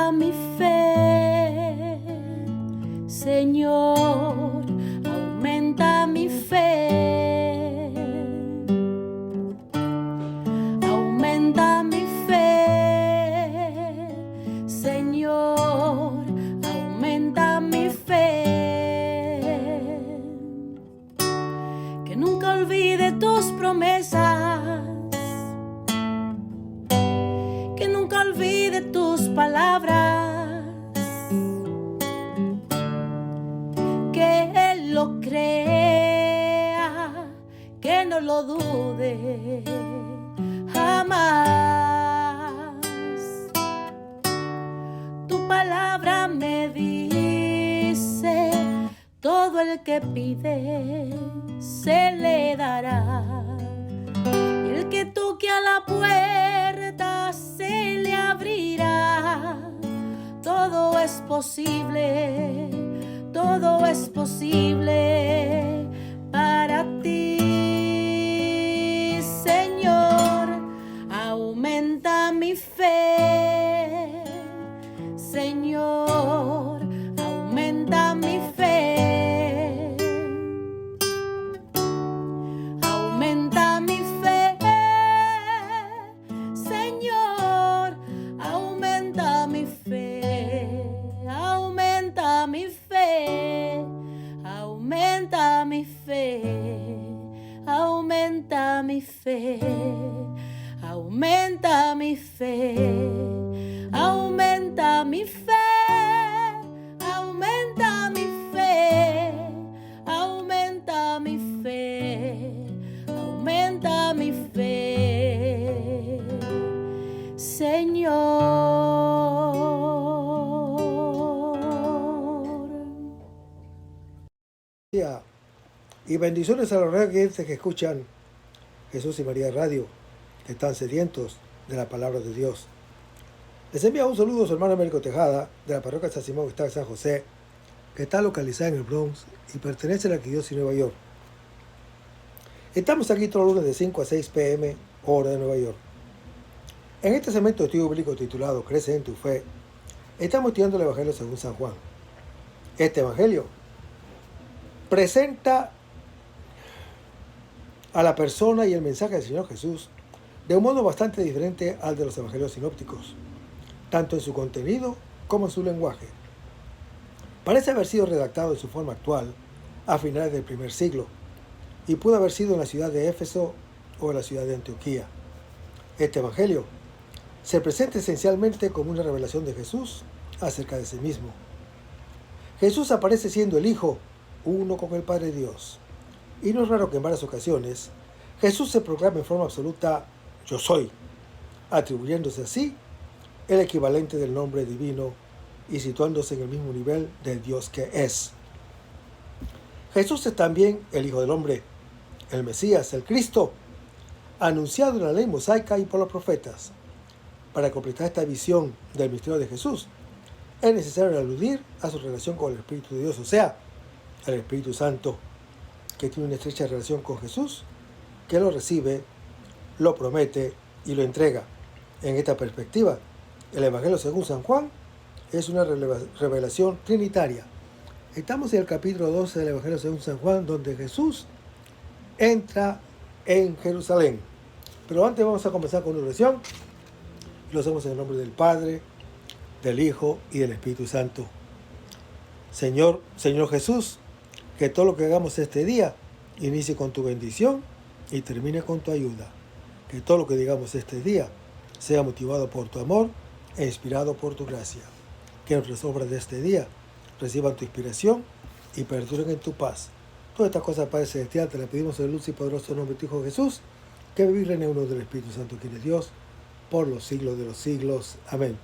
aumenta mi fe, Señor, aumenta mi fe, aumenta mi fe, Señor, aumenta mi fe, que nunca olvide tus promesas, que nunca olvide tus palabras, que Él lo crea, que no lo dude jamás. Tu palabra me dice, todo el que pide se le dará, y el que toque a la puerta se le abrirá. Todo es posible, todo es posible para ti, Señor. Aumenta mi fe, Señor, aumenta mi fe, aumenta mi fe, Señor, aumenta mi fe, aumenta mi fe, aumenta mi fe, aumenta mi fe, aumenta mi fe, aumenta mi fe, aumenta mi fe, aumenta mi fe, aumenta mi fe, Señor. Y bendiciones a los oyentes que escuchan Jesús y María Radio, que están sedientos de la palabra de Dios. Les envía un saludo a su hermano Américo Tejada, de la parroquia San Simón, que está en San José, que está localizada en el Bronx y pertenece a la Arquidiócesis de Nueva York. Estamos aquí todos los lunes de 5 a 6 p.m., hora de Nueva York. En este segmento de estudio bíblico titulado Crece en tu fe, estamos estudiando el Evangelio según San Juan. Este Evangelio presenta a la persona y el mensaje del Señor Jesús de un modo bastante diferente al de los evangelios sinópticos, tanto en su contenido como en su lenguaje. Parece haber sido redactado en su forma actual a finales del primer siglo y pudo haber sido en la ciudad de Éfeso o en la ciudad de Antioquía. Este evangelio se presenta esencialmente como una revelación de Jesús acerca de sí mismo. Jesús aparece siendo el Hijo, uno con el Padre Dios. Y no es raro que en varias ocasiones Jesús se proclame en forma absoluta yo soy, atribuyéndose así el equivalente del nombre divino y situándose en el mismo nivel del Dios que es. Jesús es también el Hijo del Hombre, el Mesías, el Cristo, anunciado en la ley mosaica y por los profetas. Para completar esta visión del misterio de Jesús, es necesario aludir a su relación con el Espíritu de Dios, o sea, el Espíritu Santo, que tiene una estrecha relación con Jesús, que lo recibe, lo promete y lo entrega. En esta perspectiva, el Evangelio según San Juan es una revelación trinitaria. Estamos en el capítulo 12 del Evangelio según San Juan, donde Jesús entra en Jerusalén. Pero antes vamos a comenzar con una oración. Lo hacemos en el nombre del Padre, del Hijo y del Espíritu Santo. Señor Jesús, que todo lo que hagamos este día inicie con tu bendición y termine con tu ayuda. Que todo lo que digamos este día sea motivado por tu amor e inspirado por tu gracia. Que nuestras obras de este día reciban tu inspiración y perduren en tu paz. Todas estas cosas, Padre Celestial, te las pedimos en el dulce y poderoso nombre de tu Hijo Jesús, que vive y reine uno del Espíritu Santo, quien es Dios, por los siglos de los siglos. Amén.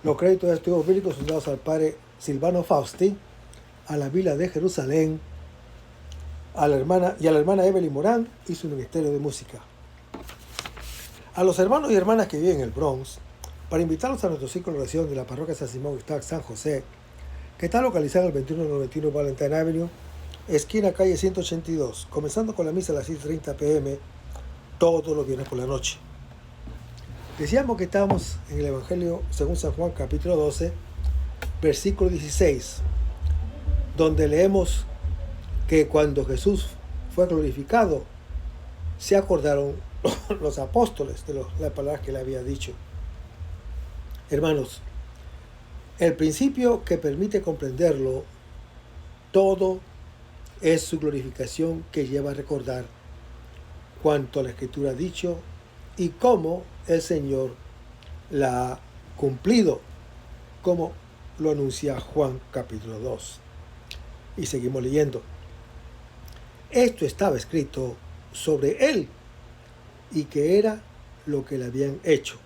Los créditos de estudios bíblicos son dados al Padre Silvano Fausti, a la Vila de Jerusalén, a la hermana Evelyn Morán y su ministerio de música. A los hermanos y hermanas que viven en el Bronx, para invitarlos a nuestro ciclo de oración de la parroquia San Simón está San José, que está localizado en el 2191 Valentine Avenue, esquina calle 182, comenzando con la misa a las 6:30 p.m. todos los viernes por la noche. Decíamos que estamos en el Evangelio según San Juan capítulo 12, versículo 16, donde leemos que cuando Jesús fue glorificado, se acordaron los apóstoles de las palabras que le había dicho. Hermanos, el principio que permite comprenderlo todo es su glorificación, que lleva a recordar cuanto la Escritura ha dicho y cómo el Señor la ha cumplido, como lo anuncia Juan capítulo 2. Y seguimos leyendo. Esto estaba escrito sobre él y que era lo que le habían hecho.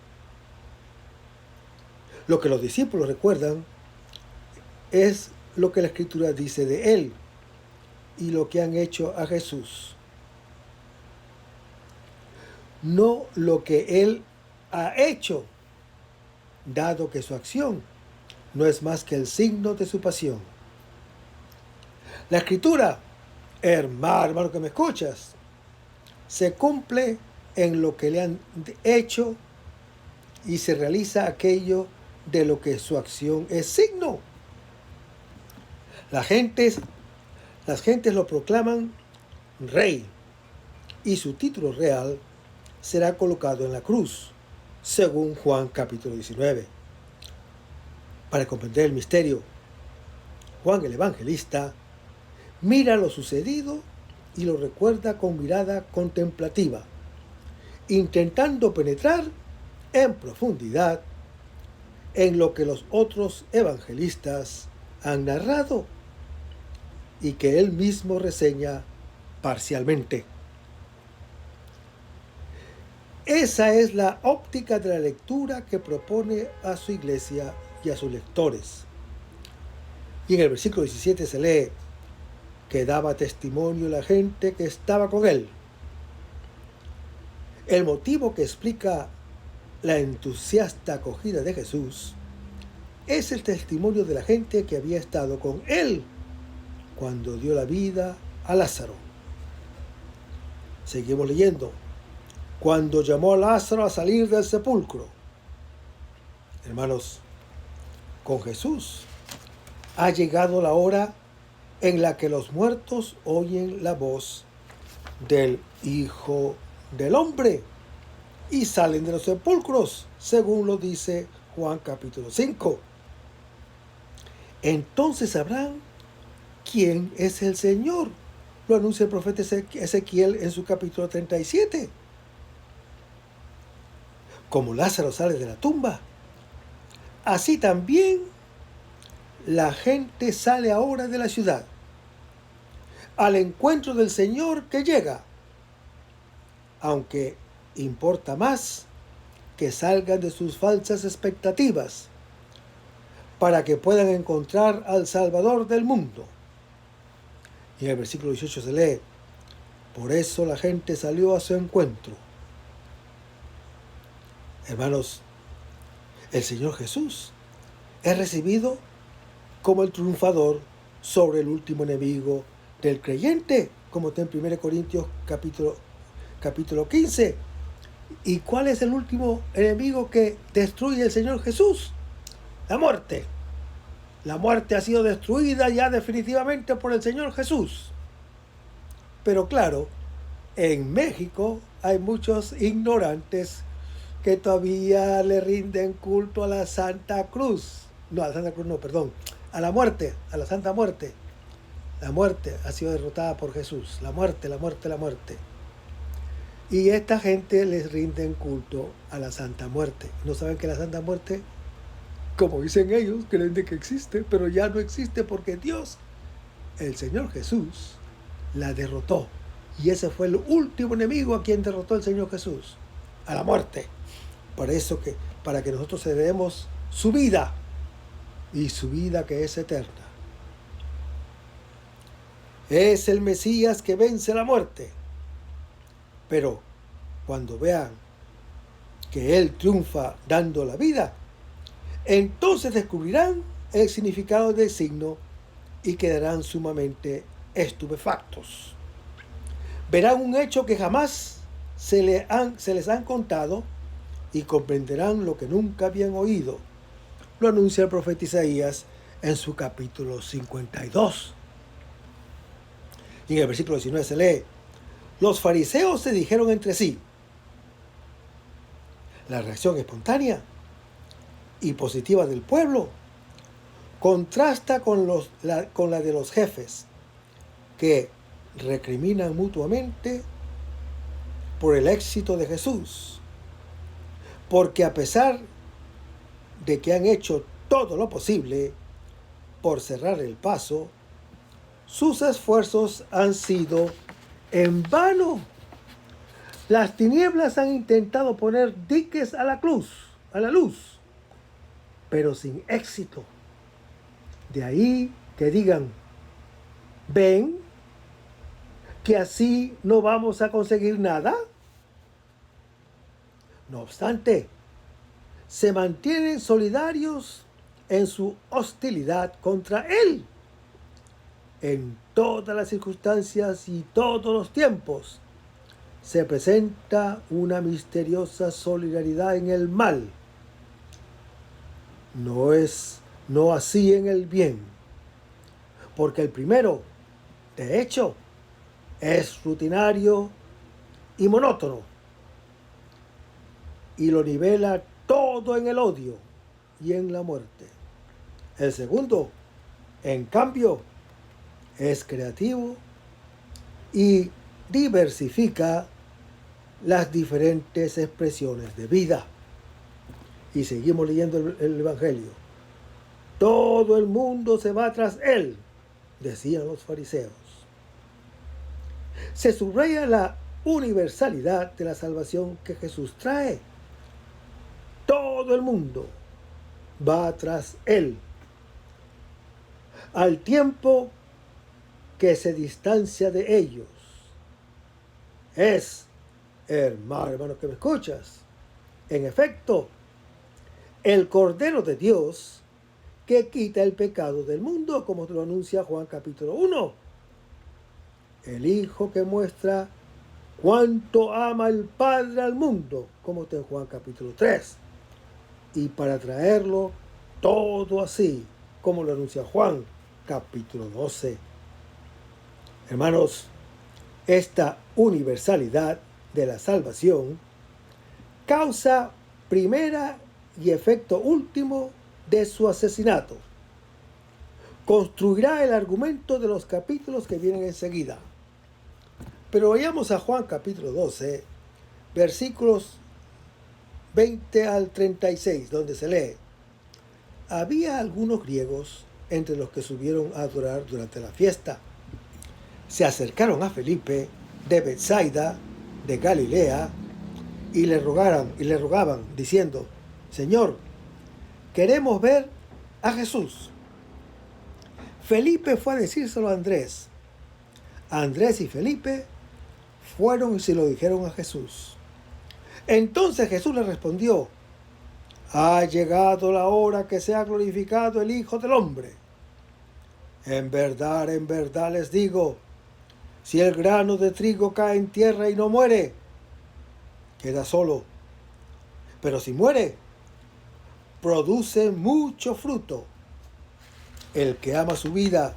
Lo que los discípulos recuerdan es lo que la Escritura dice de él y lo que han hecho a Jesús. No lo que él ha hecho, dado que su acción no es más que el signo de su pasión. La Escritura, hermano que me escuchas, se cumple en lo que le han hecho y se realiza aquello de lo que su acción es signo. Las gentes lo proclaman rey y su título real será colocado en la cruz, según Juan capítulo 19. Para comprender el misterio, Juan el Evangelista mira lo sucedido y lo recuerda con mirada contemplativa, intentando penetrar en profundidad en lo que los otros evangelistas han narrado y que él mismo reseña parcialmente. Esa es la óptica de la lectura que propone a su iglesia y a sus lectores. Y en el versículo 17 se lee que daba testimonio la gente que estaba con él. El motivo que explica la entusiasta acogida de Jesús es el testimonio de la gente que había estado con él cuando dio la vida a Lázaro. Seguimos leyendo. Cuando llamó a Lázaro a salir del sepulcro. Hermanos, con Jesús ha llegado la hora en la que los muertos oyen la voz del Hijo del Hombre y salen de los sepulcros, según lo dice Juan capítulo 5. Entonces sabrán quién es el Señor. Lo anuncia el profeta Ezequiel en su capítulo 37. Como Lázaro sale de la tumba, así también la gente sale ahora de la ciudad, al encuentro del Señor que llega, aunque importa más que salgan de sus falsas expectativas, para que puedan encontrar al Salvador del mundo. Y en el versículo 18 se lee, por eso la gente salió a su encuentro. Hermanos, el Señor Jesús es recibido como el triunfador sobre el último enemigo del creyente, como está en 1 Corintios capítulo 15. ¿Y cuál es el último enemigo que destruye el Señor Jesús? La muerte. La muerte ha sido destruida ya definitivamente por el Señor Jesús. Pero claro, en México hay muchos ignorantes que todavía le rinden culto a la Santa Cruz. No, a la Santa Cruz no, perdón. A la muerte, a la Santa Muerte. La muerte ha sido derrotada por Jesús. La muerte, la muerte, la muerte. Y esta gente les rinden culto a la Santa Muerte. No saben que la Santa Muerte, como dicen ellos, creen de que existe, pero ya no existe porque Dios, el Señor Jesús, la derrotó. Y ese fue el último enemigo a quien derrotó el Señor Jesús, a la muerte. Por eso para que nosotros heredemos su vida, y su vida que es eterna. Es el Mesías que vence la muerte. Pero cuando vean que Él triunfa dando la vida, entonces descubrirán el significado del signo y quedarán sumamente estupefactos. Verán un hecho que jamás se les han contado y comprenderán lo que nunca habían oído. Lo anuncia el profeta Isaías en su capítulo 52. Y en el versículo 19 se lee: los fariseos se dijeron entre sí. La reacción espontánea y positiva del pueblo contrasta con la de los jefes, que recriminan mutuamente por el éxito de Jesús, porque a pesar de que han hecho todo lo posible por cerrar el paso, sus esfuerzos han sido en vano. Las tinieblas han intentado poner diques a la luz, pero sin éxito. De ahí que digan: ¿ven que así no vamos a conseguir nada? No obstante, se mantienen solidarios en su hostilidad contra Él. En todas las circunstancias y todos los tiempos se presenta una misteriosa solidaridad en el mal. No así en el bien, porque el primero, de hecho, es rutinario y monótono, y lo nivela todo en el odio y en la muerte. El segundo, en cambio, es creativo y diversifica las diferentes expresiones de vida. Y seguimos leyendo el Evangelio. Todo el mundo se va tras él, decían los fariseos. Se subraya la universalidad de la salvación que Jesús trae. Todo el mundo va tras él, al tiempo que se distancia de ellos. Hermano que me escuchas, en efecto, el Cordero de Dios que quita el pecado del mundo, como lo anuncia Juan capítulo 1. El Hijo que muestra cuánto ama el Padre al mundo, como está en Juan capítulo 3. Y para traerlo todo así, como lo anuncia Juan capítulo 12. Hermanos, esta universalidad de la salvación causa primera y efecto último de su asesinato. Construirá el argumento de los capítulos que vienen enseguida. Pero vayamos a Juan capítulo 12, versículos 20 al 36, donde se lee: había algunos griegos entre los que subieron a adorar durante la fiesta. Se acercaron a Felipe de Betsaida, de Galilea, y le rogaban, diciendo: Señor, queremos ver a Jesús. Felipe fue a decírselo a Andrés. Andrés y Felipe fueron y se lo dijeron a Jesús. Entonces Jesús le respondió: ha llegado la hora que sea glorificado el Hijo del Hombre. En verdad les digo, si el grano de trigo cae en tierra y no muere, queda solo. Pero si muere, produce mucho fruto. El que ama su vida,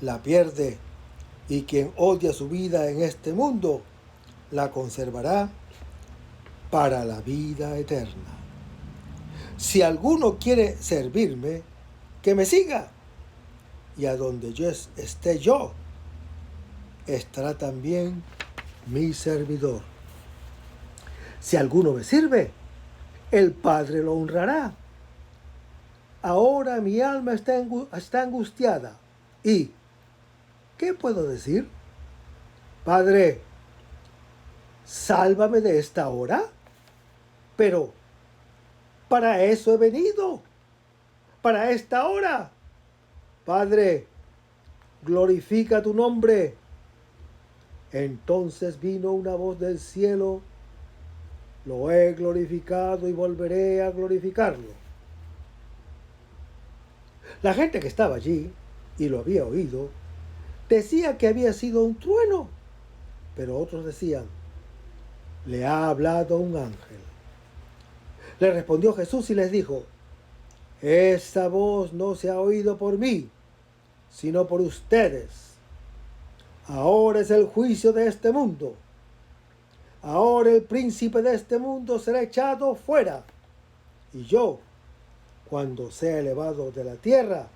la pierde, y quien odia su vida en este mundo, la conservará para la vida eterna. Si alguno quiere servirme, que me siga, y a donde esté yo, estará también mi servidor. Si alguno me sirve, el Padre lo honrará. Ahora mi alma está angustiada. ¿Y qué puedo decir? Padre, sálvame de esta hora. Pero para eso he venido, para esta hora. Padre, glorifica tu nombre. Entonces vino una voz del cielo: lo he glorificado y volveré a glorificarlo. La gente que estaba allí y lo había oído decía que había sido un trueno, pero otros decían: le ha hablado un ángel. Le respondió Jesús y les dijo: Esta voz no se ha oído por mí, sino por ustedes. Ahora es el juicio de este mundo. Ahora el príncipe de este mundo será echado fuera. Y yo, cuando sea elevado de la tierra,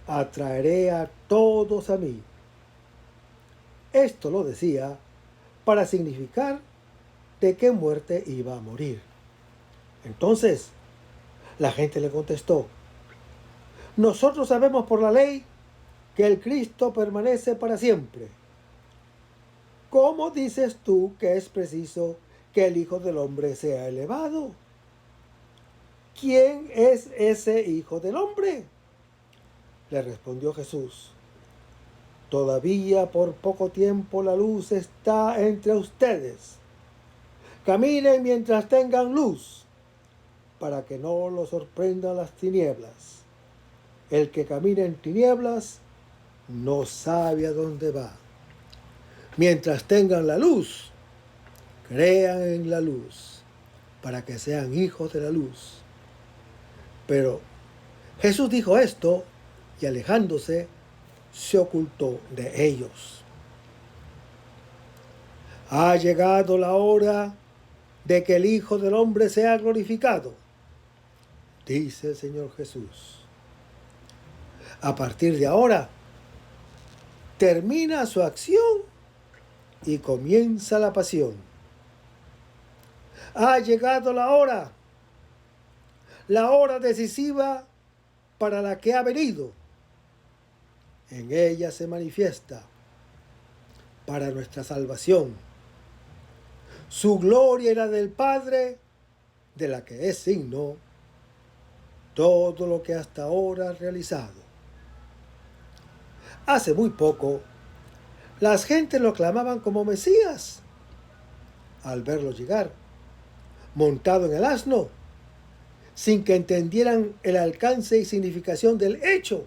atraeré a todos a mí. Esto lo decía para significar de qué muerte iba a morir. Entonces, la gente le contestó: nosotros sabemos por la ley que el Cristo permanece para siempre. ¿Cómo dices tú que es preciso que el Hijo del Hombre sea elevado? ¿Quién es ese Hijo del Hombre? Le respondió Jesús: todavía por poco tiempo la luz está entre ustedes. Caminen mientras tengan luz, para que no los sorprendan las tinieblas. El que camina en tinieblas no sabe a dónde va. Mientras tengan la luz, crean en la luz, para que sean hijos de la luz. Pero Jesús dijo esto y alejándose, se ocultó de ellos. Ha llegado la hora de que el Hijo del Hombre sea glorificado, dice el Señor Jesús. A partir de ahora, termina su acción y comienza la pasión. Ha llegado la hora decisiva para la que ha venido. En ella se manifiesta para nuestra salvación su gloria y la del Padre, de la que es signo todo lo que hasta ahora ha realizado. Hace muy poco, las gentes lo aclamaban como Mesías. Al verlo llegar, montado en el asno, sin que entendieran el alcance y significación del hecho.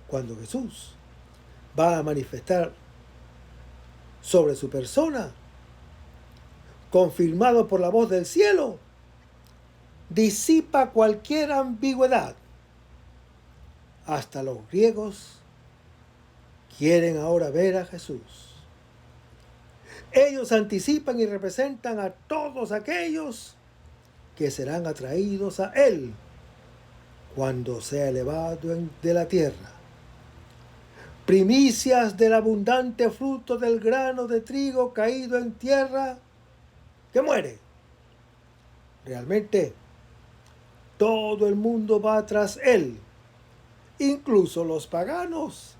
Cuando Jesús va a manifestar sobre su persona, confirmado por la voz del cielo, disipa cualquier ambigüedad. Hasta los griegos quieren ahora ver a Jesús. Ellos anticipan y representan a todos aquellos que serán atraídos a Él cuando sea elevado de la tierra. Primicias del abundante fruto del grano de trigo caído en tierra que muere. Realmente, todo el mundo va tras Él, incluso los paganos.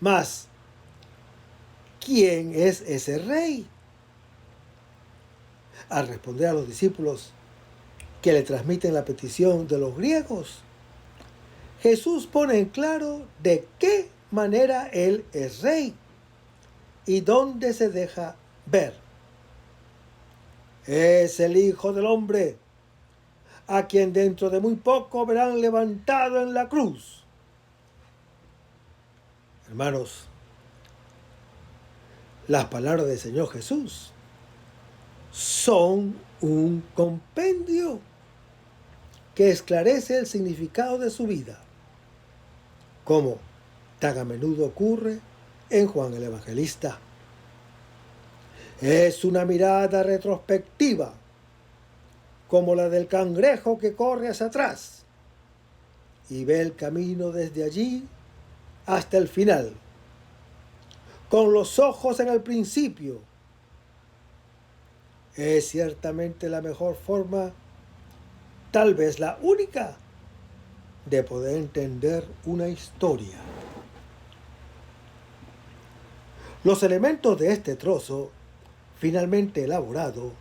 Mas, ¿quién es ese rey? Al responder a los discípulos que le transmiten la petición de los griegos, Jesús pone en claro de qué manera Él es rey y dónde se deja ver. Es el Hijo del Hombre, a quien dentro de muy poco verán levantado en la cruz. Hermanos, las palabras del Señor Jesús son un compendio que esclarece el significado de su vida, como tan a menudo ocurre en Juan el Evangelista. Es una mirada retrospectiva, como la del cangrejo que corre hacia atrás y ve el camino desde allí hasta el final, con los ojos en el principio. Es ciertamente la mejor forma, tal vez la única, de poder entender una historia. Los elementos de este trozo, finalmente elaborado,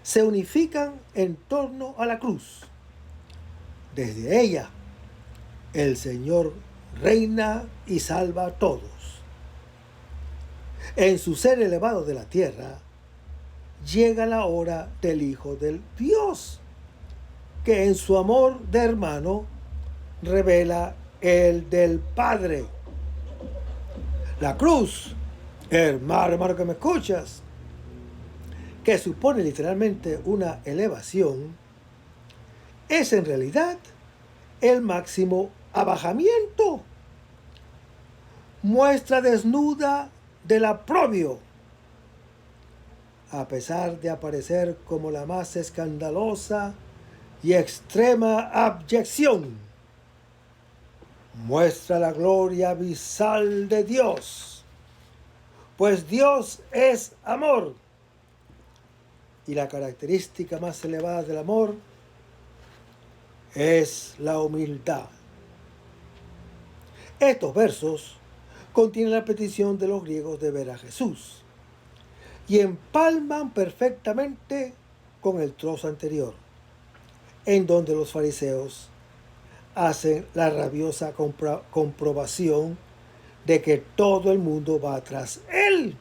se unifican en torno a la cruz. Desde ella, el Señor reina y salva a todos. En su ser elevado de la tierra, llega la hora del Hijo del Dios, que en su amor de hermano revela el del Padre. La cruz, hermano que me escuchas, que supone literalmente una elevación, es en realidad el máximo abajamiento, muestra desnuda del aprobio, a pesar de aparecer como la más escandalosa y extrema abyección, muestra la gloria abisal de Dios, pues Dios es amor, y la característica más elevada del amor es la humildad. Estos versos contienen la petición de los griegos de ver a Jesús y empalman perfectamente con el trozo anterior, en donde los fariseos hacen la rabiosa comprobación de que todo el mundo va tras él.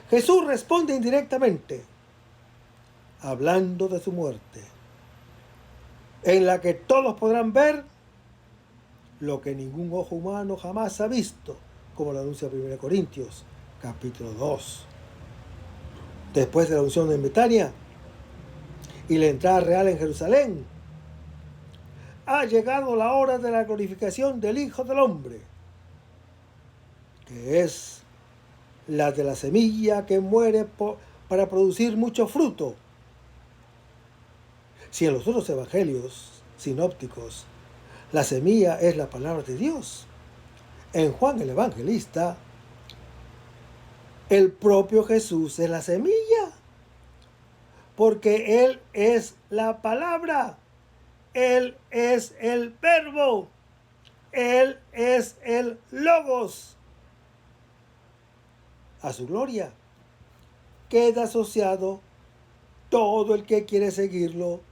Jesús responde indirectamente, hablando de su muerte, en la que todos podrán ver lo que ningún ojo humano jamás ha visto, como lo anuncia 1 Corintios, capítulo 2. Después de la unción en Betania y la entrada real en Jerusalén, ha llegado la hora de la glorificación del Hijo del Hombre, que es la de la semilla que muere para producir mucho fruto. Si en los otros evangelios sinópticos la semilla es la palabra de Dios, en Juan el Evangelista el propio Jesús es la semilla, porque Él es la palabra, Él es el verbo, Él es el logos. A su gloria queda asociado todo el que quiere seguirlo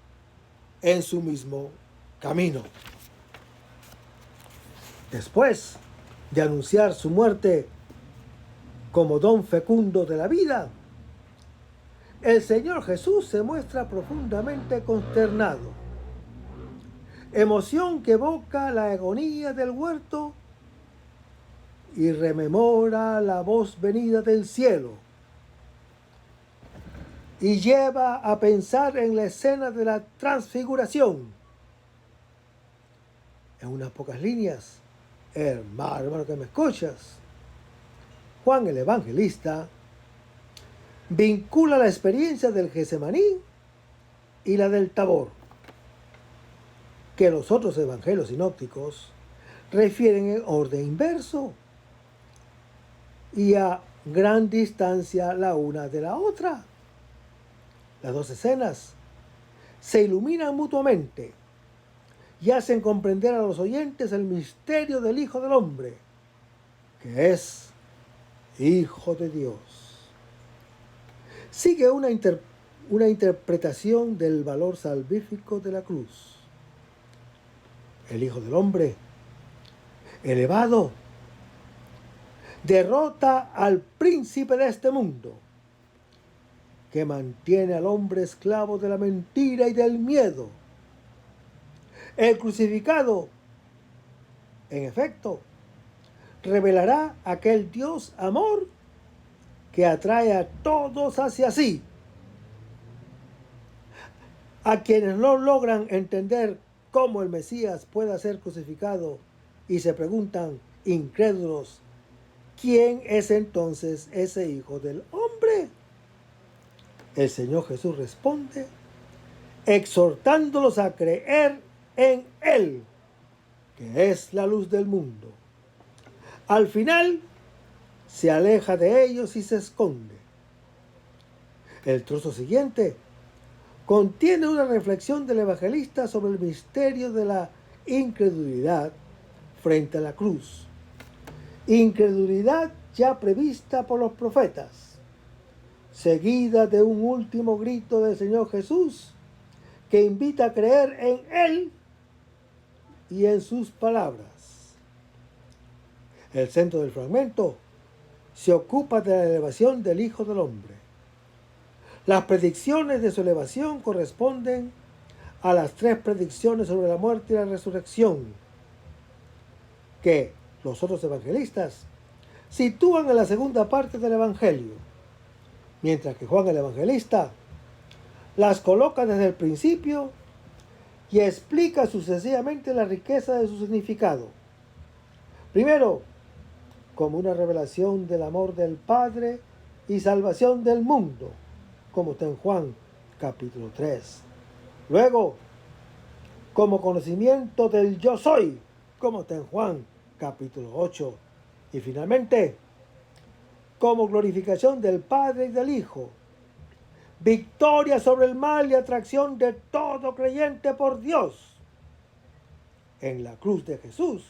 en su mismo camino. Después de anunciar su muerte como don fecundo de la vida, el Señor Jesús se muestra profundamente consternado, emoción que evoca la agonía del huerto y rememora la voz venida del cielo y lleva a pensar en la escena de la transfiguración. En unas pocas líneas, hermano que me escuchas, Juan el Evangelista vincula la experiencia del Getsemaní y la del Tabor, que los otros evangelios sinópticos refieren en orden inverso y a gran distancia la una de la otra. Las dos escenas se iluminan mutuamente y hacen comprender a los oyentes el misterio del Hijo del Hombre, que es Hijo de Dios. Sigue una interpretación del valor salvífico de la cruz. El Hijo del Hombre, elevado, derrota al príncipe de este mundo, que mantiene al hombre esclavo de la mentira y del miedo. El crucificado, en efecto, revelará aquel Dios amor que atrae a todos hacia sí. A quienes no logran entender cómo el Mesías pueda ser crucificado y se preguntan, incrédulos, ¿quién es entonces ese Hijo del Hombre? El Señor Jesús responde, exhortándolos a creer en Él, que es la luz del mundo. Al final, se aleja de ellos y se esconde. El trozo siguiente contiene una reflexión del evangelista sobre el misterio de la incredulidad frente a la cruz. Incredulidad ya prevista por los profetas, seguida de un último grito del Señor Jesús que invita a creer en Él y en sus palabras. El centro del fragmento se ocupa de la elevación del Hijo del Hombre. Las predicciones de su elevación corresponden a las tres predicciones sobre la muerte y la resurrección, que los otros evangelistas sitúan en la segunda parte del Evangelio, mientras que Juan el Evangelista las coloca desde el principio y explica sucesivamente la riqueza de su significado. Primero, como una revelación del amor del Padre y salvación del mundo, como está en Juan capítulo 3. Luego, como conocimiento del yo soy, como está en Juan capítulo 8. Y finalmente, como glorificación del Padre y del Hijo, victoria sobre el mal y atracción de todo creyente por Dios. En la cruz de Jesús,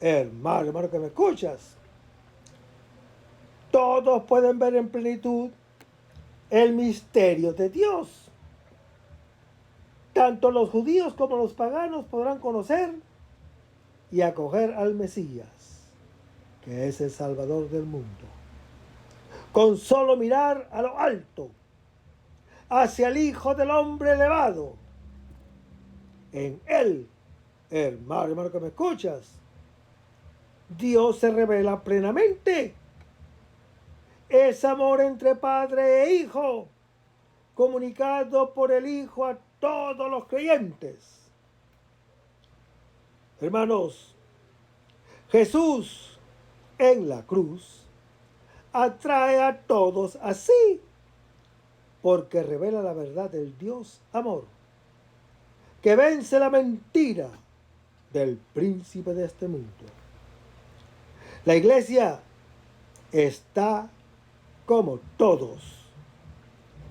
hermano que me escuchas, todos pueden ver en plenitud el misterio de Dios. Tanto los judíos como los paganos podrán conocer y acoger al Mesías, que es el Salvador del mundo, con solo mirar a lo alto, hacia el Hijo del Hombre elevado. En Él, hermano que me escuchas, Dios se revela plenamente. Es amor entre Padre e Hijo, comunicado por el Hijo a todos los creyentes. Hermanos, Jesús en la cruz atrae a todos así, porque revela la verdad del Dios amor, que vence la mentira del príncipe de este mundo. La iglesia está, como todos,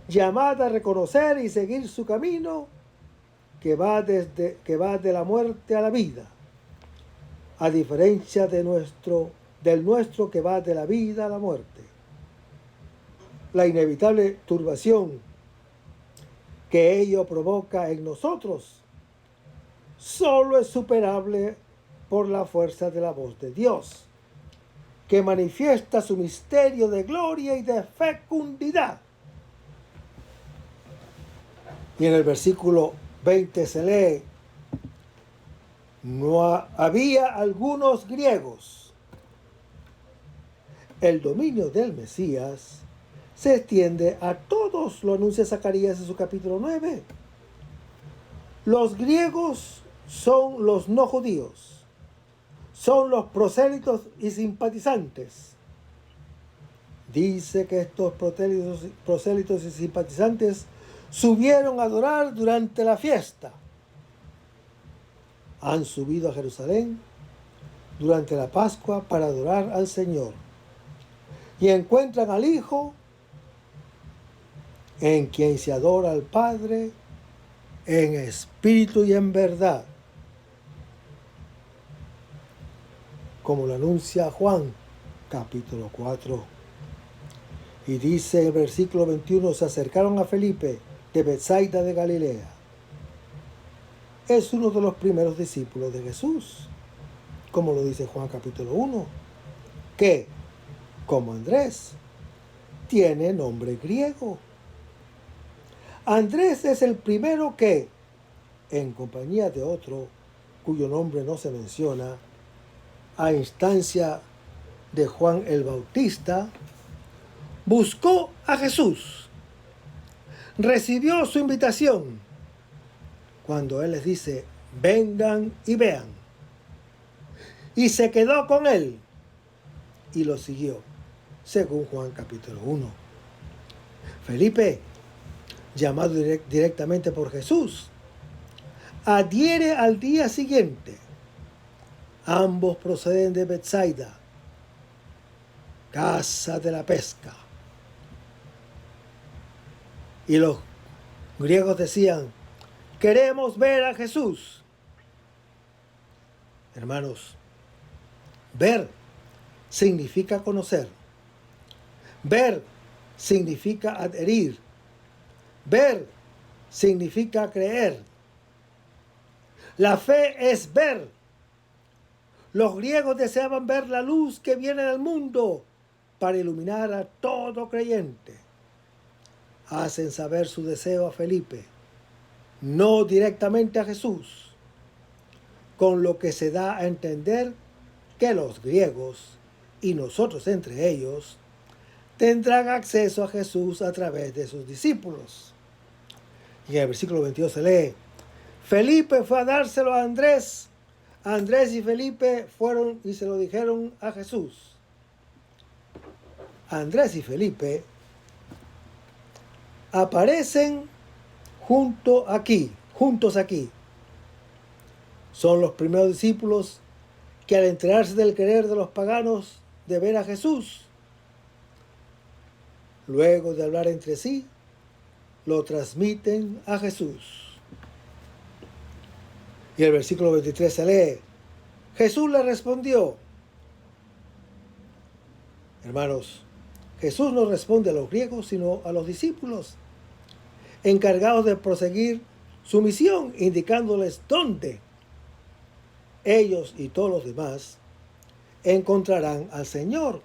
llamada a reconocer y seguir su camino que va de la muerte a la vida, a diferencia del nuestro que va de la vida a la muerte. La inevitable turbación que ello provoca en nosotros solo es superable por la fuerza de la voz de Dios, que manifiesta su misterio de gloria y de fecundidad. Y en el versículo 20 se lee: no había algunos griegos. El dominio del Mesías se extiende a todos, lo anuncia Zacarías en su capítulo 9. Los griegos son los no judíos, son los prosélitos y simpatizantes. Dice que estos prosélitos y simpatizantes subieron a adorar durante la fiesta. Han subido a Jerusalén durante la Pascua para adorar al Señor y encuentran al Hijo, en quien se adora al Padre en espíritu y en verdad, como lo anuncia Juan capítulo 4. Y dice en el versículo 21: se acercaron a Felipe de Betsaida de Galilea. Es uno de los primeros discípulos de Jesús, como lo dice Juan capítulo 1, que, como Andrés, tiene nombre griego. Andrés es el primero que, en compañía de otro, cuyo nombre no se menciona, a instancia de Juan el Bautista, buscó a Jesús, recibió su invitación, cuando Él les dice: vengan y vean, y se quedó con Él y lo siguió, según Juan capítulo 1. Felipe, llamado directamente por Jesús, adhiere al día siguiente. Ambos proceden de Betsaida, casa de la pesca. Y los griegos decían: queremos ver a Jesús. Hermanos, ver significa conocer. Ver significa adherir. Ver significa creer. La fe es ver. Los griegos deseaban ver la luz que viene del mundo para iluminar a todo creyente. Hacen saber su deseo a Felipe, no directamente a Jesús, con lo que se da a entender que los griegos, y nosotros entre ellos, tendrán acceso a Jesús a través de sus discípulos. Y en el versículo 22 se lee: Felipe fue a dárselo a Andrés. Andrés y Felipe fueron y se lo dijeron a Jesús. Andrés y Felipe aparecen juntos aquí. Son los primeros discípulos que al enterarse del querer de los paganos de ver a Jesús, luego de hablar entre sí, lo transmiten a Jesús. Y el versículo 23 se lee: Jesús le respondió. Hermanos, Jesús no responde a los griegos, sino a los discípulos, encargados de proseguir su misión, indicándoles dónde ellos y todos los demás encontrarán al Señor: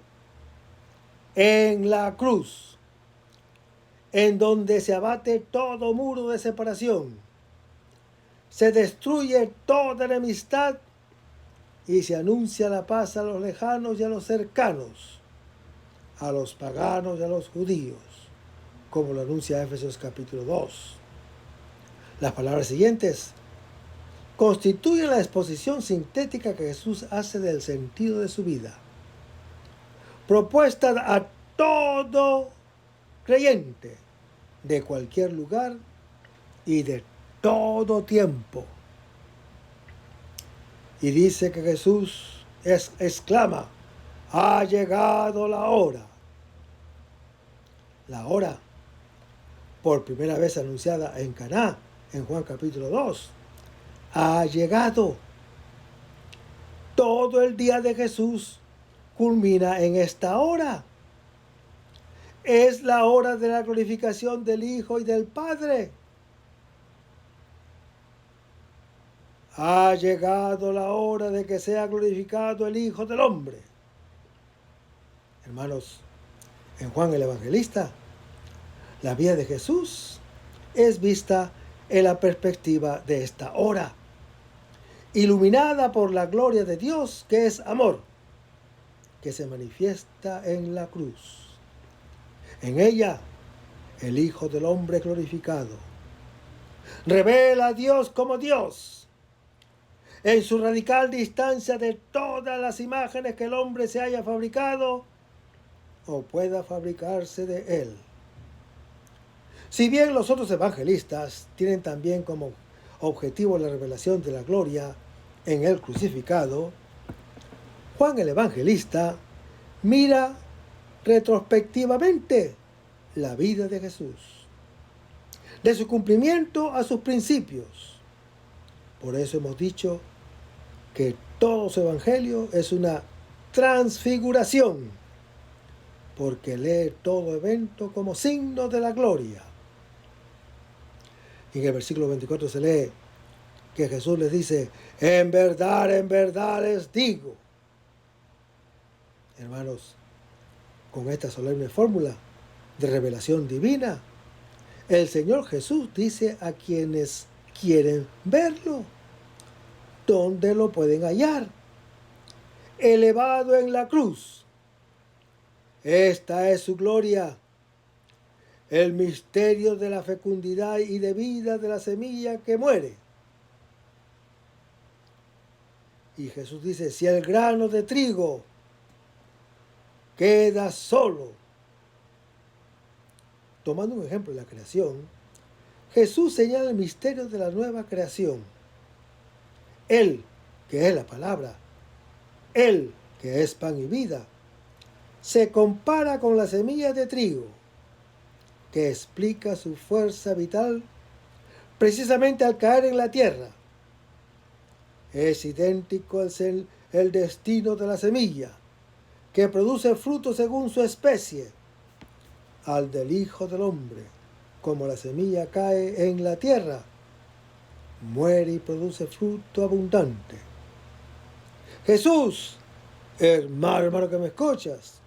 en la cruz, en donde se abate todo muro de separación, se destruye toda enemistad y se anuncia la paz a los lejanos y a los cercanos, a los paganos y a los judíos, como lo anuncia Efesios capítulo 2. Las palabras siguientes constituyen la exposición sintética que Jesús hace del sentido de su vida, propuesta a todo creyente de cualquier lugar y de todo tiempo. Y dice que Jesús exclama: ha llegado la hora. La hora, por primera vez anunciada en Caná, en Juan capítulo 2, ha llegado. Todo el día de Jesús culmina en esta hora. Es la hora de la glorificación del Hijo y del Padre. Ha llegado la hora de que sea glorificado el Hijo del Hombre. Hermanos, en Juan el Evangelista, la vida de Jesús es vista en la perspectiva de esta hora, iluminada por la gloria de Dios, que es amor, que se manifiesta en la cruz. En ella, el Hijo del Hombre glorificado revela a Dios como Dios, en su radical distancia de todas las imágenes que el hombre se haya fabricado o pueda fabricarse de él. Si bien los otros evangelistas tienen también como objetivo la revelación de la gloria en el crucificado, Juan el Evangelista mira retrospectivamente la vida de Jesús, de su cumplimiento a sus principios. Por eso hemos dicho que todo su evangelio es una transfiguración, porque lee todo evento como signo de la gloria. Y en el versículo 24 se lee que Jesús les dice: en verdad les digo. Hermanos, con esta solemne fórmula de revelación divina, el Señor Jesús dice a quienes quieren verlo dónde lo pueden hallar: elevado en la cruz. Esta es su gloria, el misterio de la fecundidad y de vida de la semilla que muere. Y Jesús dice: si el grano de trigo queda solo. Tomando un ejemplo de la creación, Jesús señala el misterio de la nueva creación. Él, que es la palabra, Él, que es pan y vida, se compara con la semilla de trigo, que explica su fuerza vital precisamente al caer en la tierra. Es idéntico el destino de la semilla, que produce fruto según su especie, al del Hijo del Hombre. Como la semilla cae en la tierra, muere y produce fruto abundante. Jesús, hermano que me escuchas,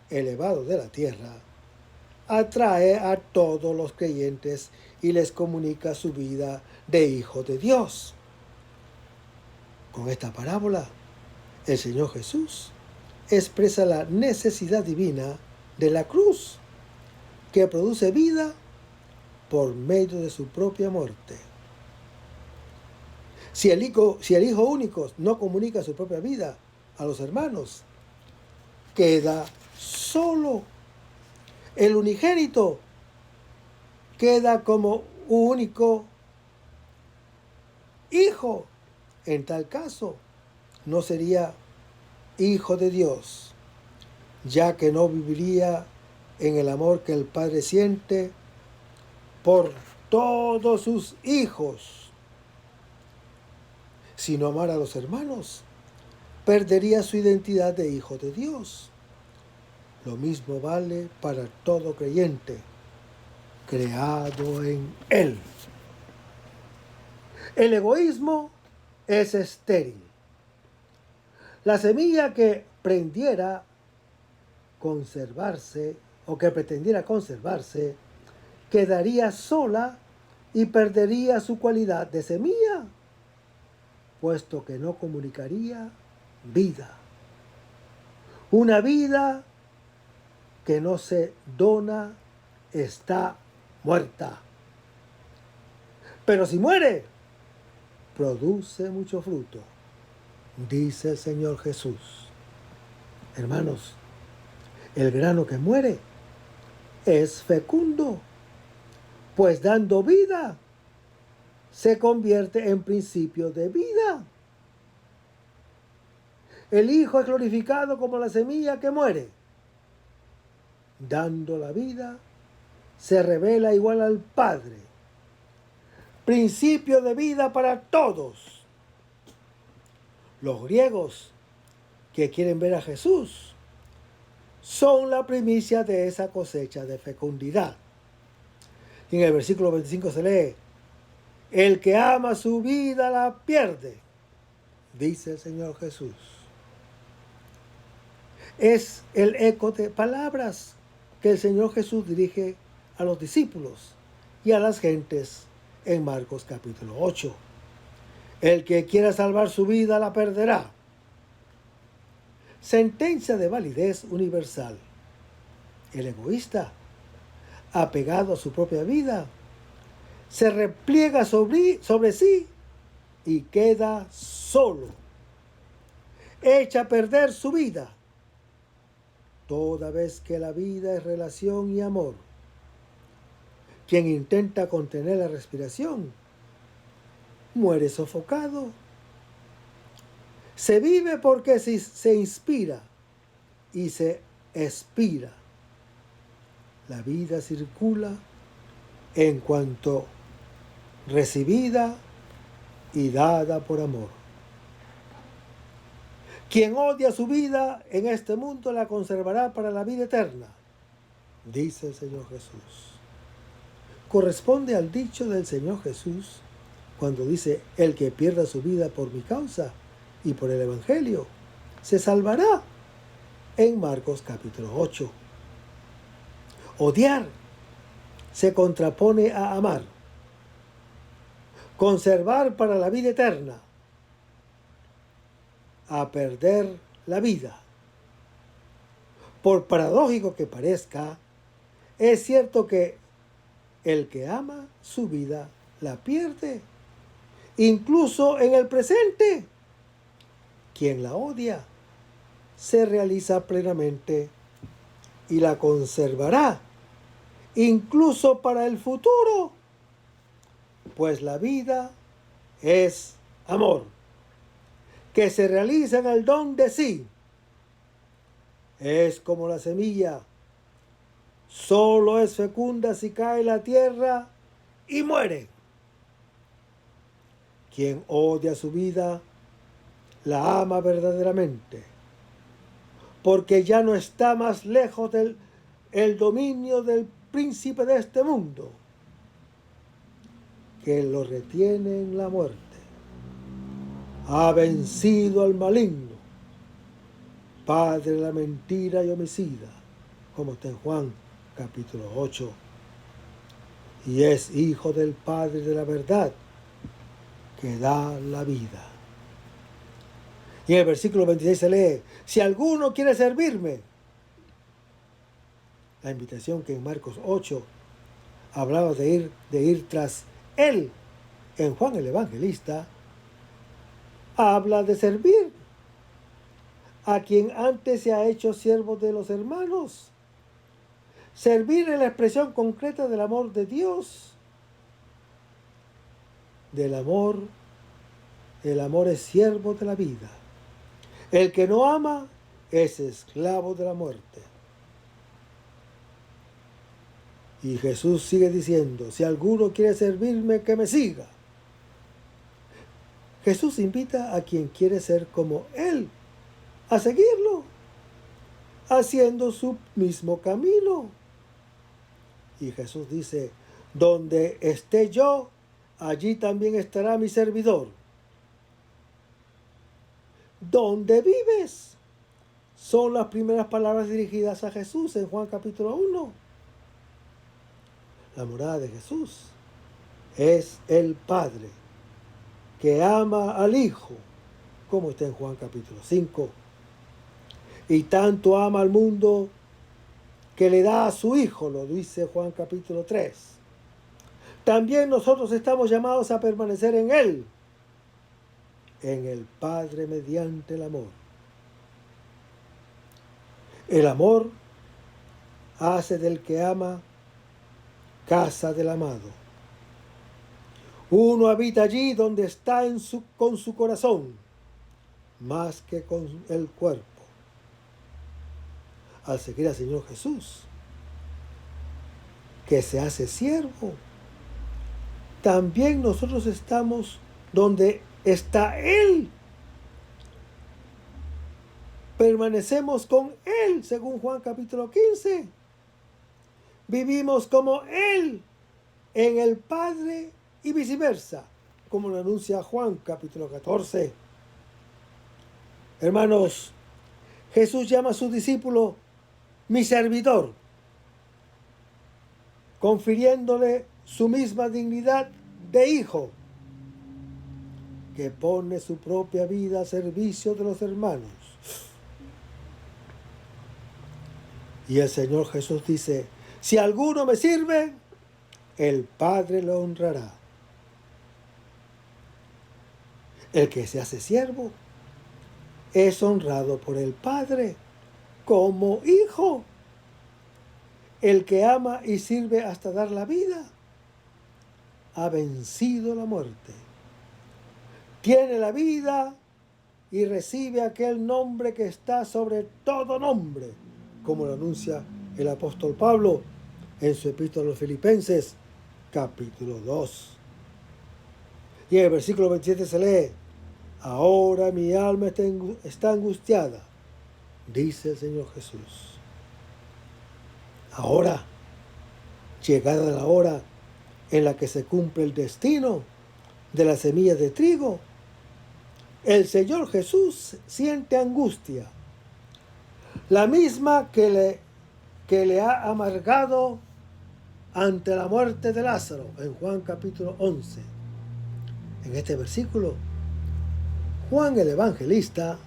elevado de la tierra, atrae a todos los creyentes y les comunica su vida de Hijo de Dios. Con esta parábola, el Señor Jesús expresa la necesidad divina de la cruz, que produce vida por medio de su propia muerte. Si el Hijo único no comunica su propia vida a los hermanos, queda solo. El unigénito queda como único hijo. En tal caso, no sería hijo de Dios, ya que no viviría en el amor que el Padre siente por todos sus hijos. Si no amara a los hermanos, perdería su identidad de hijo de Dios. Lo mismo vale para todo creyente creado en Él. El egoísmo es estéril. La semilla que pretendiera conservarse, quedaría sola y perdería su cualidad de semilla, puesto que no comunicaría vida. Una vida que no se dona está muerta. Pero si muere, produce mucho fruto, dice el Señor Jesús. Hermanos, el grano que muere es fecundo, pues dando vida, se convierte en principio de vida. El Hijo es glorificado como la semilla que muere. Dando la vida, se revela igual al Padre. Principio de vida para todos. Los griegos que quieren ver a Jesús son la primicia de esa cosecha de fecundidad. Y en el versículo 25 se lee: el que ama su vida la pierde, dice el Señor Jesús. Es el eco de palabras que el Señor Jesús dirige a los discípulos y a las gentes en Marcos capítulo 8. El que quiera salvar su vida la perderá. Sentencia de validez universal. El egoísta, apegado a su propia vida, se repliega sobre sí y queda solo. Echa a perder su vida, toda vez que la vida es relación y amor. Quien intenta contener la respiración muere sofocado. Se vive porque se inspira y se expira. La vida circula en cuanto recibida y dada por amor. Quien odia su vida en este mundo la conservará para la vida eterna, dice el Señor Jesús. Corresponde al dicho del Señor Jesús cuando dice: el que pierda su vida por mi causa y por el Evangelio se salvará, en Marcos capítulo 8. Odiar se contrapone a amar. Conservar para la vida eterna, a perder la vida. Por paradójico que parezca, es cierto que el que ama su vida la pierde, incluso en el presente. Quien la odia se realiza plenamente y la conservará, incluso para el futuro, pues la vida es amor, que se realiza en el don de sí. Es como la semilla, solo es fecunda si cae en la tierra y muere. Quien odia su vida, la ama verdaderamente, porque ya no está más lejos del dominio del príncipe de este mundo, que lo retiene en la muerte. Ha vencido al maligno, padre de la mentira y homicida, como está en Juan capítulo 8, y es hijo del Padre de la verdad, que da la vida. Y en el versículo 26 se lee: si alguno quiere servirme, La invitación que en Marcos 8 hablaba de ir tras Él, en Juan el Evangelista, habla de servir a quien antes se ha hecho siervo de los hermanos. Servir es la expresión concreta del amor de Dios. El amor es siervo de la vida. El que no ama es esclavo de la muerte. Y Jesús sigue diciendo, si alguno quiere servirme, que me siga. Jesús invita a quien quiere ser como Él a seguirlo, haciendo su mismo camino. Y Jesús dice, donde esté yo, allí también estará mi servidor. ¿Dónde vives? Son las primeras palabras dirigidas a Jesús en Juan capítulo 1. La morada de Jesús es el Padre, que ama al Hijo, como está en Juan capítulo 5. Y tanto ama al mundo que le da a su Hijo, lo dice Juan capítulo 3. También nosotros estamos llamados a permanecer en Él, en el Padre mediante el amor. El amor hace del que ama casa del amado. Uno habita allí donde está con su corazón, más que con el cuerpo. Al seguir al Señor Jesús, que se hace siervo, también nosotros estamos donde está Él. Permanecemos con Él, según Juan capítulo 15. Vivimos como Él en el Padre y viceversa, como lo anuncia Juan capítulo 14. Hermanos, Jesús llama a su discípulo mi servidor, confiriéndole su misma dignidad de hijo, que pone su propia vida a servicio de los hermanos. Y el Señor Jesús dice, si alguno me sirve, el Padre lo honrará. El que se hace siervo es honrado por el Padre como hijo. El que ama y sirve hasta dar la vida ha vencido la muerte. Tiene la vida y recibe aquel nombre que está sobre todo nombre, como lo anuncia el apóstol Pablo en su epístola a los Filipenses, capítulo 2. Y en el versículo 27 se lee, ahora mi alma está angustiada, dice el Señor Jesús. Ahora, llegada la hora en la que se cumple el destino de las semillas de trigo, el Señor Jesús siente angustia, la misma que le ha amargado ante la muerte de Lázaro, en Juan capítulo 11. En este versículo, Juan el Evangelista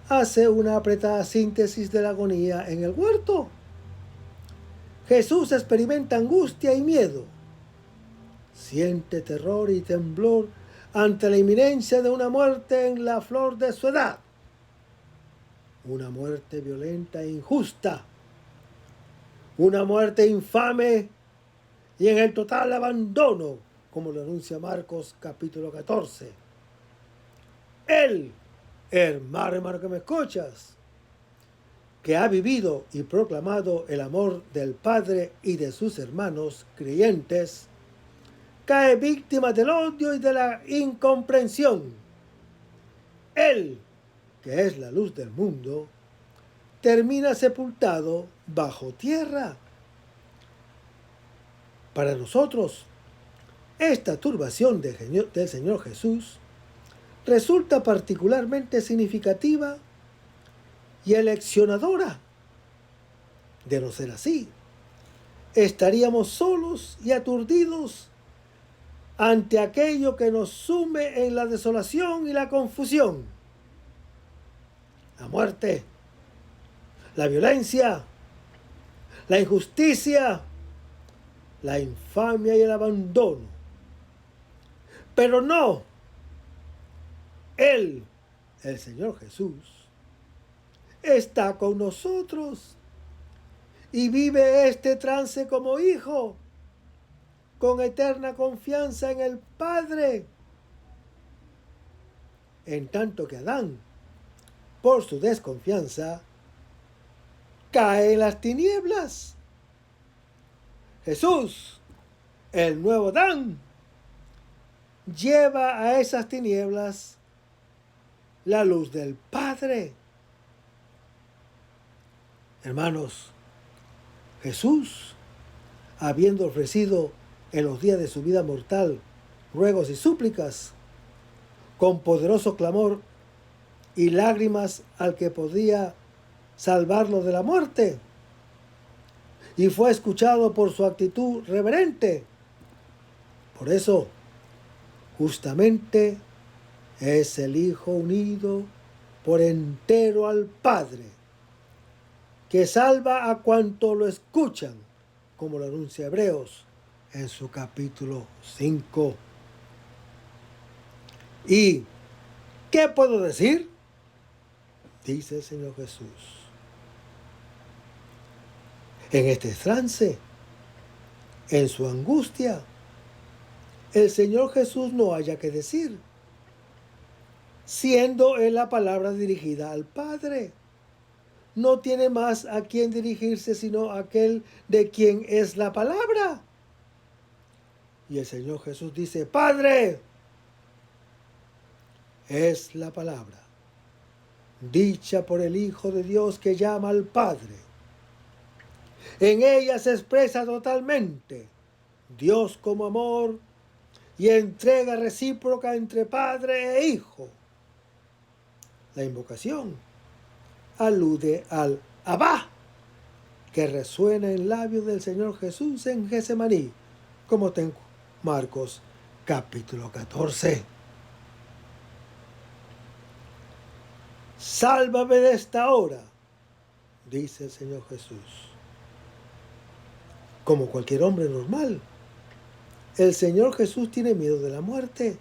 hace una apretada síntesis de la agonía en el huerto. Jesús experimenta angustia y miedo, siente terror y temblor ante la inminencia de una muerte en la flor de su edad, una muerte violenta e injusta, una muerte infame y en el total abandono, como lo anuncia Marcos capítulo 14. Él, hermano que me escuchas, que ha vivido y proclamado el amor del Padre y de sus hermanos creyentes, cae víctima del odio y de la incomprensión. Él, que es la luz del mundo, termina sepultado bajo tierra. Para nosotros, esta turbación del Señor Jesús resulta particularmente significativa y eleccionadora. De no ser así, estaríamos solos y aturdidos ante aquello que nos sume en la desolación y la confusión. La muerte, la violencia, la injusticia, la infamia y el abandono. Pero no, Él, el Señor Jesús, está con nosotros y vive este trance como hijo, con eterna confianza en el Padre. En tanto que Adán, por su desconfianza, cae en las tinieblas. Jesús, el nuevo Adán, lleva a esas tinieblas la luz del Padre. Hermanos, Jesús, habiendo ofrecido en los días de su vida mortal ruegos y súplicas, con poderoso clamor y lágrimas al que podía salvarlo de la muerte, y fue escuchado por su actitud reverente. Por eso, justamente, es el Hijo unido por entero al Padre, que salva a cuanto lo escuchan, como lo anuncia Hebreos en su capítulo 5. ¿Y qué puedo decir? Dice el Señor Jesús. En este trance, en su angustia, el Señor Jesús no haya que decir, siendo Él la palabra dirigida al Padre. No tiene más a quien dirigirse sino aquel de quien es la palabra. Y el Señor Jesús dice, Padre, es la palabra, dicha por el Hijo de Dios que llama al Padre. En ella se expresa totalmente Dios como amor y entrega recíproca entre Padre e Hijo. La invocación alude al Abba, que resuena en labios del Señor Jesús en Getsemaní, como tengo Marcos capítulo 14. Sálvame de esta hora, dice el Señor Jesús. Como cualquier hombre normal, el Señor Jesús tiene miedo de la muerte,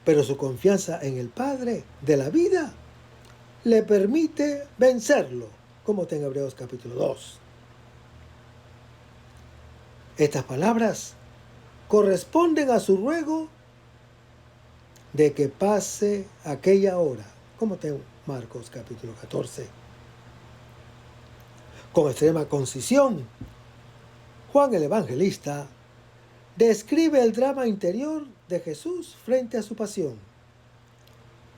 pero su confianza en el Padre de la vida le permite vencerlo, como está en Hebreos capítulo 2. Estas palabras corresponden a su ruego de que pase aquella hora, como está en Marcos capítulo 14. Con extrema concisión, Juan el Evangelista describe el drama interior de Jesús frente a su pasión,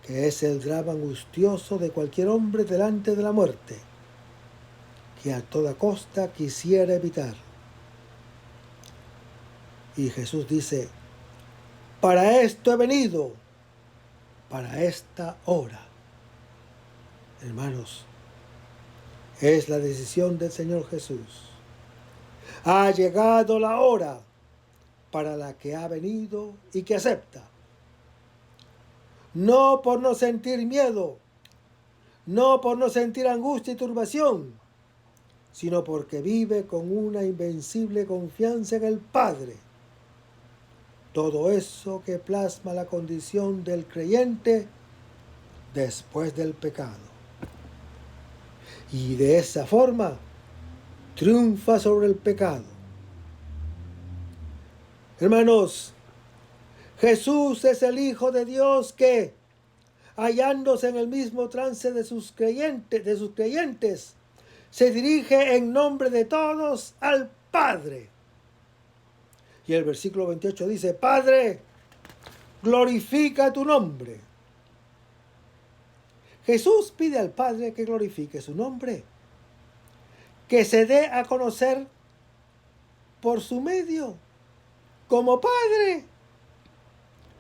que es el drama angustioso de cualquier hombre delante de la muerte, que a toda costa quisiera evitar. Y Jesús dice, para esto he venido, para esta hora. Hermanos, es la decisión del Señor Jesús. Ha llegado la hora para la que ha venido y que acepta. No por no sentir miedo, no por no sentir angustia y turbación, sino porque vive con una invencible confianza en el Padre. Todo eso que plasma la condición del creyente después del pecado. Y de esa forma triunfa sobre el pecado. Hermanos, Jesús es el Hijo de Dios que, hallándose en el mismo trance de sus creyentes, se dirige en nombre de todos al Padre. Y el versículo 28 dice, Padre, glorifica tu nombre. Jesús pide al Padre que glorifique su nombre, que se dé a conocer por su medio, como Padre.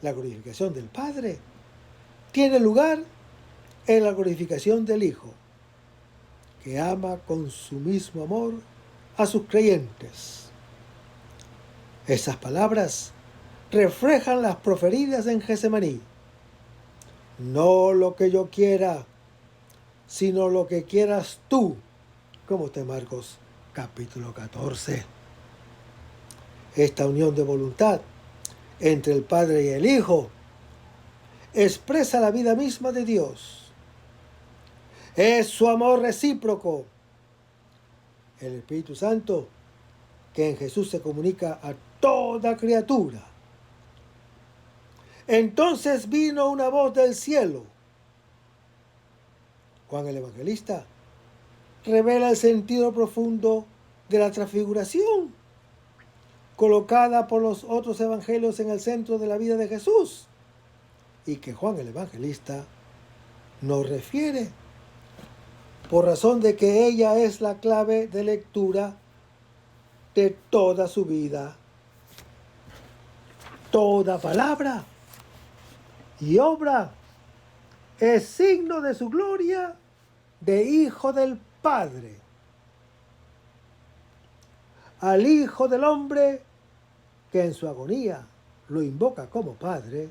La glorificación del Padre tiene lugar en la glorificación del Hijo, que ama con su mismo amor a sus creyentes. Esas palabras reflejan las proferidas en Getsemaní. No lo que yo quiera, sino lo que quieras tú, como está en Marcos capítulo 14. Esta unión de voluntad entre el Padre y el Hijo expresa la vida misma de Dios. Es su amor recíproco. El Espíritu Santo que en Jesús se comunica a toda criatura. Entonces vino una voz del cielo. Juan el Evangelista revela el sentido profundo de la transfiguración, colocada por los otros evangelios en el centro de la vida de Jesús, y que Juan el Evangelista nos refiere, por razón de que ella es la clave de lectura de toda su vida. Toda palabra y obra es signo de su gloria de Hijo del Padre. Al Hijo del Hombre, que en su agonía lo invoca como Padre,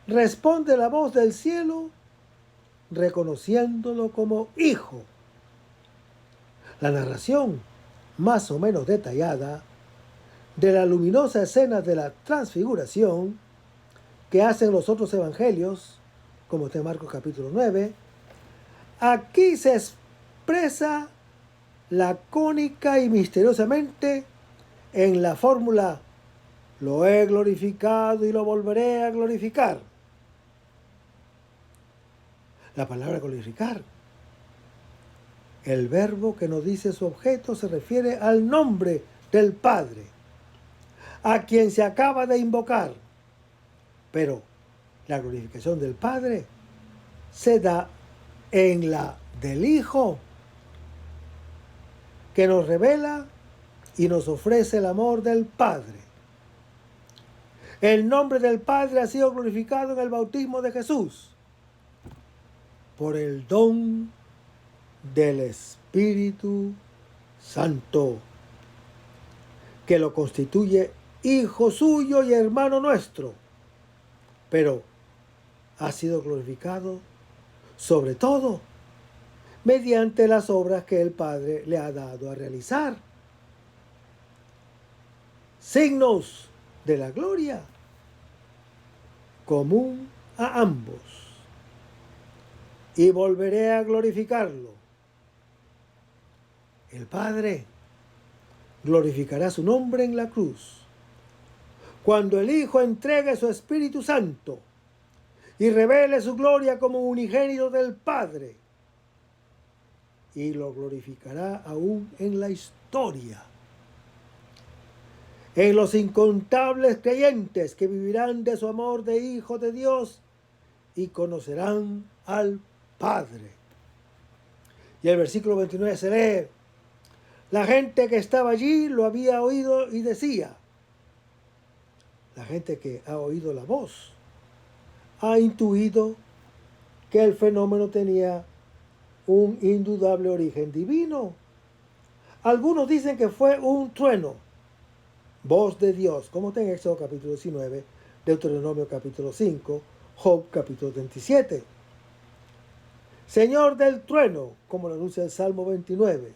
responde la voz del cielo reconociéndolo como Hijo. La narración, más o menos detallada, de la luminosa escena de la transfiguración que hacen los otros evangelios, como está en Marcos capítulo 9, aquí se expresa lacónica y misteriosamente en la fórmula: lo he glorificado y lo volveré a glorificar. La palabra glorificar, el verbo que nos dice su objeto, se refiere al nombre del Padre, a quien se acaba de invocar. Pero la glorificación del Padre se da en la del Hijo, que nos revela y nos ofrece el amor del Padre. El nombre del Padre ha sido glorificado en el bautismo de Jesús por el don del Espíritu Santo, que lo constituye Hijo suyo y hermano nuestro, pero ha sido glorificado sobre todo mediante las obras que el Padre le ha dado a realizar. Signos de la gloria común a ambos. Y volveré a glorificarlo. El Padre glorificará su nombre en la cruz, cuando el Hijo entregue su Espíritu Santo y revele su gloria como unigénito del Padre, y lo glorificará aún en la historia, en los incontables creyentes que vivirán de su amor de Hijo de Dios y conocerán al Padre. Y el versículo 29 se lee: la gente que estaba allí lo había oído y decía. La gente que ha oído la voz ha intuido que el fenómeno tenía un indudable origen divino. Algunos dicen que fue un trueno, voz de Dios, como está en Éxodo capítulo 19, Deuteronomio capítulo 5, Job capítulo 27. Señor del trueno, como lo anuncia el Salmo 29.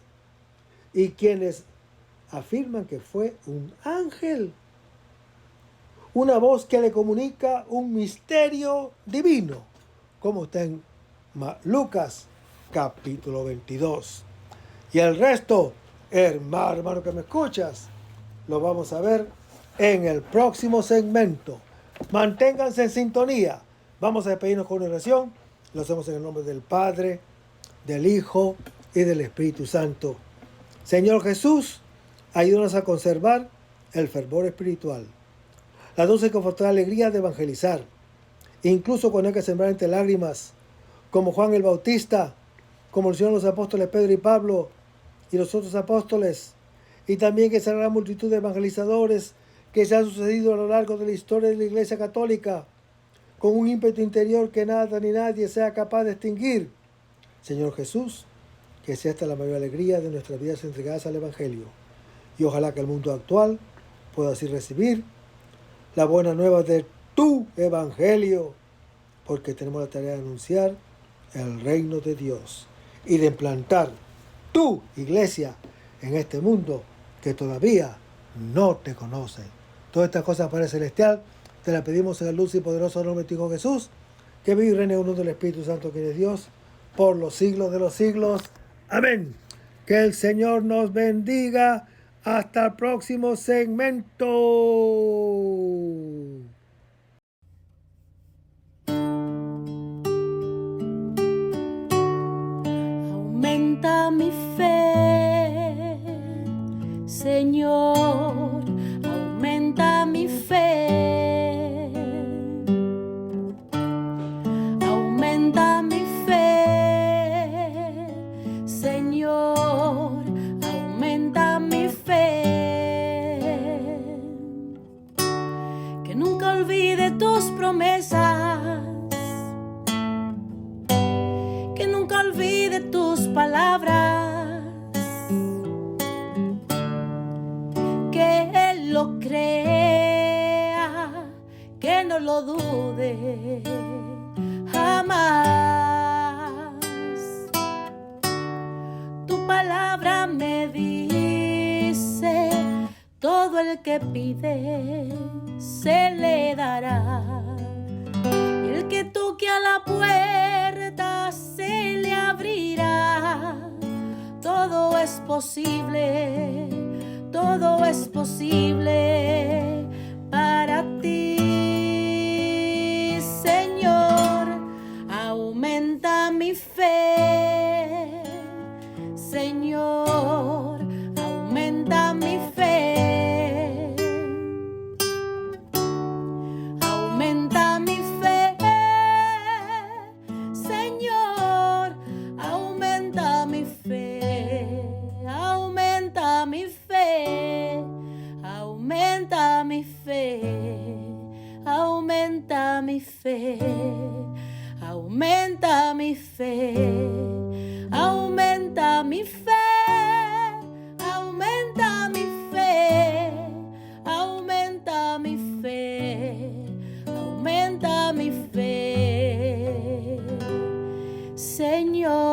Y quienes afirman que fue un ángel, una voz que le comunica un misterio divino, como está en Lucas capítulo 22. Y el resto, hermano que me escuchas, lo vamos a ver en el próximo segmento. Manténganse en sintonía. Vamos a despedirnos con una oración. Lo hacemos en el nombre del Padre, del Hijo y del Espíritu Santo. Señor Jesús, ayúdanos a conservar el fervor espiritual, la dulce y confortable alegría de evangelizar, incluso cuando hay que sembrar entre lágrimas, como Juan el Bautista, como lo hicieron los apóstoles Pedro y Pablo y los otros apóstoles, y también que esa gran multitud de evangelizadores que se han sucedido a lo largo de la historia de la Iglesia Católica, con un ímpetu interior que nada ni nadie sea capaz de extinguir. Señor Jesús, que sea esta la mayor alegría de nuestras vidas entregadas al Evangelio, y ojalá que el mundo actual pueda así recibir la buena nueva de tu Evangelio, porque tenemos la tarea de anunciar el reino de Dios y de implantar tu iglesia en este mundo que todavía no te conoce. Todas estas cosas, Padre Celestial, te las pedimos en el luz y poderoso nombre de tu Hijo Jesús, que vive y reina uno del Espíritu Santo, que eres Dios, por los siglos de los siglos. Amén. Que el Señor nos bendiga. Hasta el próximo segmento. Aumenta mi fe, Señor, aumenta mi fe. Aumenta mi fe, Señor, aumenta mi fe. Que nunca olvide tus promesas, que nunca olvide tus palabras, que Él lo crea, que no lo dude jamás. Tu palabra me dice, todo el que pide se le dará, y el que toque a la puerta se le abrirá. Todo es posible, todo es posible para ti, Señor. Aumenta mi fe, Señor, aumenta mi fe. Aumenta mi fe, Señor, aumenta mi fe. Aumenta mi fe, aumenta mi fe, aumenta mi fe, aumenta mi fe, aumenta mi fe, aumenta mi fe, aumenta mi fe, aumenta mi fe, Señor.